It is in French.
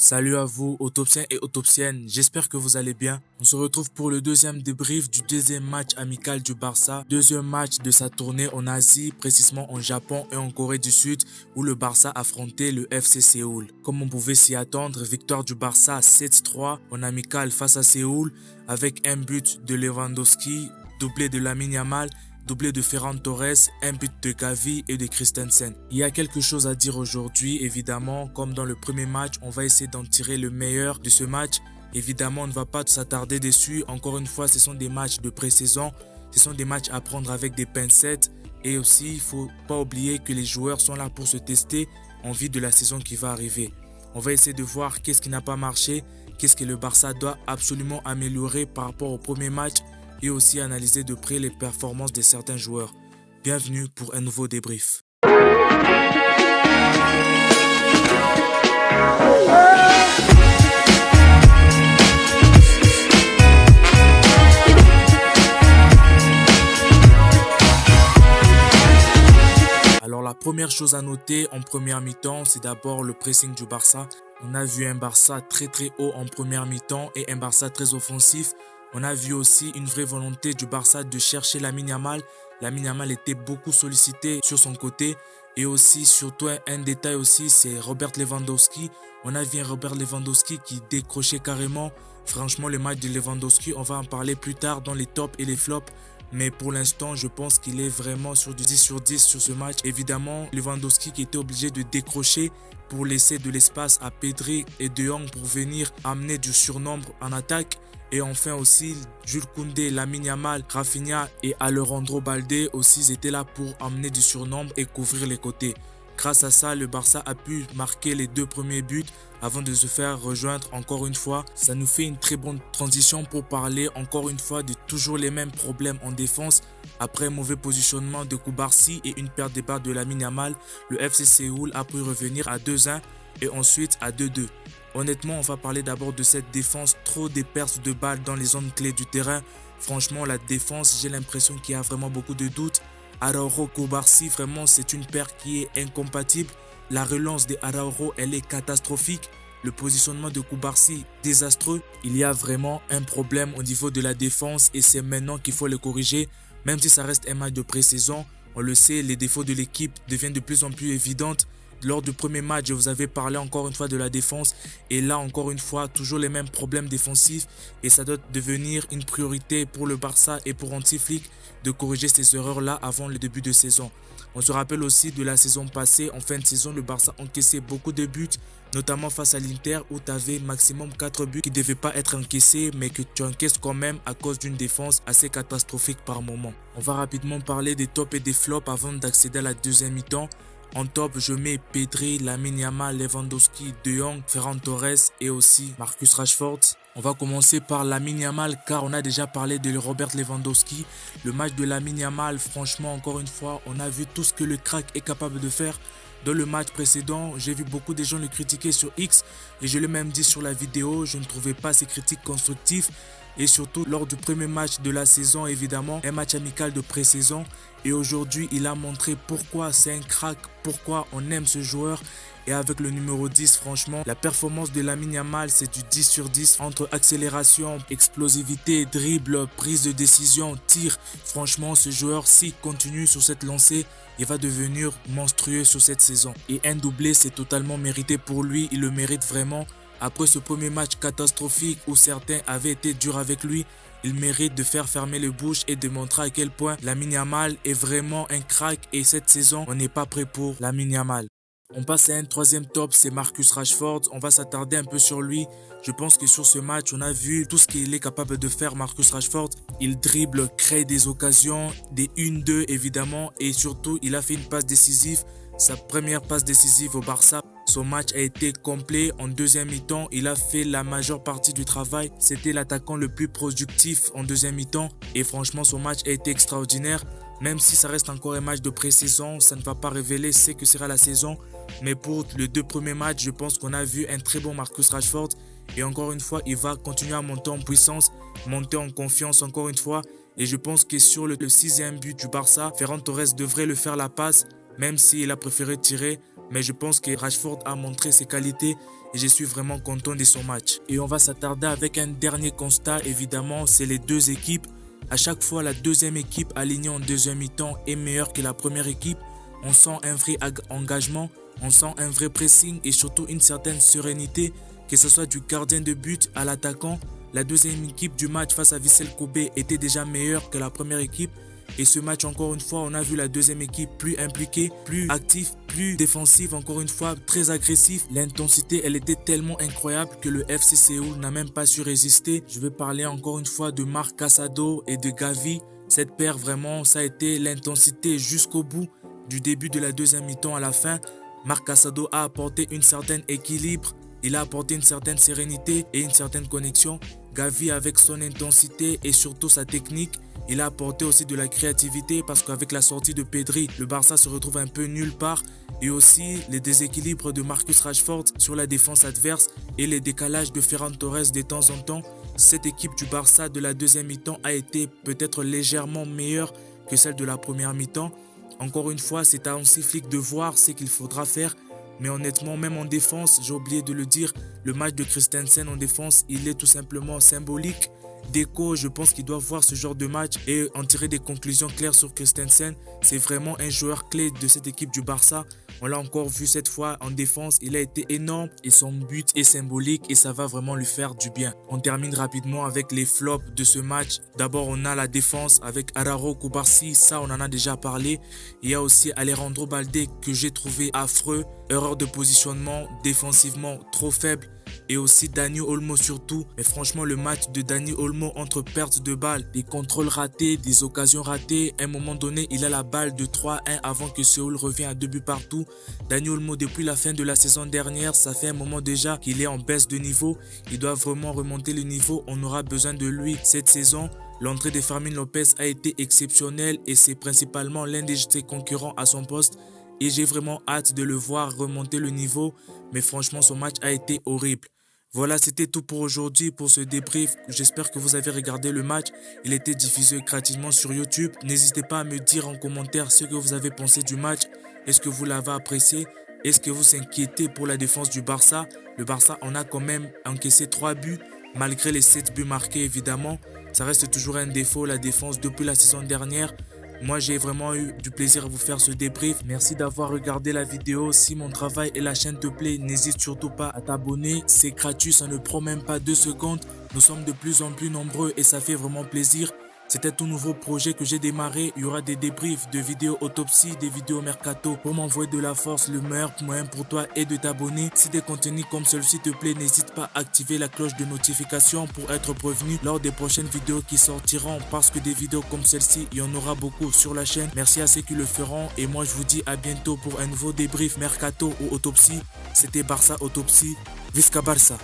Salut à vous, autopsiens et autopsiennes, j'espère que vous allez bien. On se retrouve pour le deuxième débrief du deuxième match amical du Barça, deuxième match de sa tournée en Asie, précisément en Japon et en Corée du Sud, où le Barça affrontait le FC Séoul. Comme on pouvait s'y attendre, victoire du Barça 7-3 en amical face à Séoul, avec un but de Lewandowski, doublé de Lamine Yamal, doublé de Ferran Torres, un but de Gavi et de Christensen. Il y a quelque chose à dire aujourd'hui, évidemment, comme dans le premier match, on va essayer d'en tirer le meilleur de ce match. Évidemment, on ne va pas s'attarder dessus. Encore une fois, ce sont des matchs de pré-saison, ce sont des matchs à prendre avec des pincettes. Et aussi, il ne faut pas oublier que les joueurs sont là pour se tester en vue de la saison qui va arriver. On va essayer de voir qu'est-ce qui n'a pas marché, qu'est-ce que le Barça doit absolument améliorer par rapport au premier match et aussi analyser de près les performances de certains joueurs. Bienvenue pour un nouveau débrief. Alors la première chose à noter en première mi-temps, c'est d'abord le pressing du Barça. On a vu un Barça très haut en première mi-temps et un Barça très offensif. On a vu aussi une vraie volonté du Barça de chercher Lamine Yamal. Lamine Yamal était beaucoup sollicité sur son côté. Et aussi, surtout un détail aussi, c'est Robert Lewandowski. On a vu un Robert Lewandowski qui décrochait carrément. Franchement, le match de Lewandowski, on va en parler plus tard dans les tops et les flops. Mais pour l'instant, je pense qu'il est vraiment sur du 10 sur 10 sur ce match. Évidemment, Lewandowski qui était obligé de décrocher pour laisser de l'espace à Pedri et De Jong pour venir amener du surnombre en attaque. Et enfin aussi, Jules Koundé, Lamine Yamal, Rafinha et Alejandro Balde aussi étaient là pour amener du surnombre et couvrir les côtés. Grâce à ça, le Barça a pu marquer les deux premiers buts avant de se faire rejoindre encore une fois. Ça nous fait une très bonne transition pour parler encore une fois de toujours les mêmes problèmes en défense. Après un mauvais positionnement de Koubarsi et une perte de balle de Lamine Yamal, le FC Séoul a pu revenir à 2-1 et ensuite à 2-2. Honnêtement, on va parler d'abord de cette défense, trop des pertes de balles dans les zones clés du terrain. Franchement, la défense, j'ai l'impression qu'il y a vraiment beaucoup de doutes. Araujo Koubarsi, vraiment, c'est une paire qui est incompatible. La relance de Araujo, elle est catastrophique. Le positionnement de Koubarsi, désastreux. Il y a vraiment un problème au niveau de la défense et c'est maintenant qu'il faut le corriger. Même si ça reste un match de pré-saison, on le sait, les défauts de l'équipe deviennent de plus en plus évidents. Lors du premier match, je vous avais parlé encore une fois de la défense. Et là, encore une fois, toujours les mêmes problèmes défensifs. Et ça doit devenir une priorité pour le Barça et pour Hansi Flick de corriger ces erreurs-là avant le début de saison. On se rappelle aussi de la saison passée. En fin de saison, le Barça encaissait beaucoup de buts, notamment face à l'Inter où tu avais maximum 4 buts qui ne devaient pas être encaissés, mais que tu encaisses quand même à cause d'une défense assez catastrophique par moment. On va rapidement parler des tops et des flops avant d'accéder à la deuxième mi-temps. En top, je mets Pedri, Lamine Yamal, Lewandowski, De Jong, Ferran Torres et aussi Marcus Rashford. On va commencer par Lamine Yamal car on a déjà parlé de Robert Lewandowski. Le match de Lamine Yamal, franchement, encore une fois, on a vu tout ce que le crack est capable de faire. Dans le match précédent, j'ai vu beaucoup de gens le critiquer sur X et je l'ai même dit sur la vidéo, je ne trouvais pas ces critiques constructives. Et surtout lors du premier match de la saison, évidemment, un match amical de pré-saison. Et aujourd'hui, il a montré pourquoi c'est un crack, pourquoi on aime ce joueur. Et avec le numéro 10, franchement, la performance de Lamine Yamal, c'est du 10 sur 10 entre accélération, explosivité, dribble, prise de décision, tir. Franchement, ce joueur, s'il continue sur cette lancée, il va devenir monstrueux sur cette saison. Et un doublé, c'est totalement mérité pour lui, il le mérite vraiment. Après ce premier match catastrophique où certains avaient été durs avec lui, il mérite de faire fermer les bouches et de montrer à quel point Lamine Yamal est vraiment un crack et cette saison, on n'est pas prêt pour Lamine Yamal. On passe à un troisième top, c'est Marcus Rashford. On va s'attarder un peu sur lui. Je pense que sur ce match, on a vu tout ce qu'il est capable de faire, Marcus Rashford. Il dribble, crée des occasions, des 1-2 évidemment et surtout, il a fait une passe décisive. Sa première passe décisive au Barça. Son match a été complet. En deuxième mi-temps, il a fait la majeure partie du travail. C'était l'attaquant le plus productif en deuxième mi-temps. Et franchement, son match a été extraordinaire. Même si ça reste encore un match de pré-saison, ça ne va pas révéler ce que sera la saison. Mais pour les deux premiers matchs, je pense qu'on a vu un très bon Marcus Rashford. Et encore une fois, il va continuer à monter en puissance, monter en confiance encore une fois. Et je pense que sur le sixième but du Barça, Ferran Torres devrait le faire la passe. Même s'il a préféré tirer mais je pense que Rashford a montré ses qualités et je suis vraiment content de son match. Et on va s'attarder avec un dernier constat, évidemment, c'est les deux équipes. À chaque fois, la deuxième équipe alignée en deuxième mi-temps est meilleure que la première équipe. On sent un vrai engagement, on sent un vrai pressing et surtout une certaine sérénité, que ce soit du gardien de but à l'attaquant. La deuxième équipe du match face à Vissel Kobe était déjà meilleure que la première équipe. Et ce match, encore une fois, on a vu la deuxième équipe plus impliquée, plus active, plus défensive, encore une fois, très agressive. L'intensité, elle était tellement incroyable que le FC Séoul n'a même pas su résister. Je vais parler encore une fois de Marc Casado et de Gavi. Cette paire, vraiment, ça a été l'intensité jusqu'au bout, du début de la deuxième mi-temps à la fin. Marc Casado a apporté un certain équilibre, il a apporté une certaine sérénité et une certaine connexion. Gavi, avec son intensité et surtout sa technique, il a apporté aussi de la créativité parce qu'avec la sortie de Pedri, le Barça se retrouve un peu nulle part. Et aussi les déséquilibres de Marcus Rashford sur la défense adverse et les décalages de Ferran Torres de temps en temps. Cette équipe du Barça de la deuxième mi-temps a été peut-être légèrement meilleure que celle de la première mi-temps. Encore une fois, c'est à Hansi Flick de voir ce qu'il faudra faire. Mais honnêtement, même en défense, j'ai oublié de le dire, le match de Christensen en défense, il est tout simplement symbolique. Deco, je pense qu'il doit voir ce genre de match et en tirer des conclusions claires sur Christensen. C'est vraiment un joueur clé de cette équipe du Barça. On l'a encore vu cette fois en défense, il a été énorme et son but est symbolique et ça va vraiment lui faire du bien. On termine rapidement avec les flops de ce match. D'abord, on a la défense avec Araro Koubarsi, ça on en a déjà parlé. Il y a aussi Alejandro Balde que j'ai trouvé affreux. Erreur de positionnement, défensivement trop faible. Et aussi Dani Olmo surtout. Mais franchement, le match de Dani Olmo entre pertes de balles, des contrôles ratés, des occasions ratées. À un moment donné, il a la balle de 3-1 avant que Séoul revienne à 2 buts partout. Dani Olmo, depuis la fin de la saison dernière, ça fait un moment déjà qu'il est en baisse de niveau. Il doit vraiment remonter le niveau. On aura besoin de lui cette saison. L'entrée de Fermin Lopez a été exceptionnelle et c'est principalement l'un de ses concurrents à son poste. Et j'ai vraiment hâte de le voir remonter le niveau. Mais franchement, son match a été horrible. Voilà, c'était tout pour aujourd'hui, pour ce débrief. J'espère que vous avez regardé le match. Il était diffusé gratuitement sur YouTube. N'hésitez pas à me dire en commentaire ce que vous avez pensé du match. Est-ce que vous l'avez apprécié? Est-ce que vous inquiétez pour la défense du Barça? Le Barça en a quand même encaissé 3 buts, malgré les 7 buts marqués évidemment. Ça reste toujours un défaut, la défense, depuis la saison dernière. Moi, j'ai vraiment eu du plaisir à vous faire ce débrief. Merci d'avoir regardé la vidéo. Si mon travail et la chaîne te plaît, n'hésite surtout pas à t'abonner. C'est gratuit, ça ne prend même pas 2 secondes. Nous sommes de plus en plus nombreux et ça fait vraiment plaisir. C'est un tout nouveau projet que j'ai démarré. Il y aura des débriefs de vidéos autopsie, des vidéos mercato pour m'envoyer de la force. Le meilleur moyen pour toi est de t'abonner. Si des contenus comme celui-ci te plaît, n'hésite pas à activer la cloche de notification pour être prévenu lors des prochaines vidéos qui sortiront. Parce que des vidéos comme celle-ci, il y en aura beaucoup sur la chaîne. Merci à ceux qui le feront. Et moi, je vous dis à bientôt pour un nouveau débrief mercato ou autopsie. C'était Barça Autopsie. Visca Barça.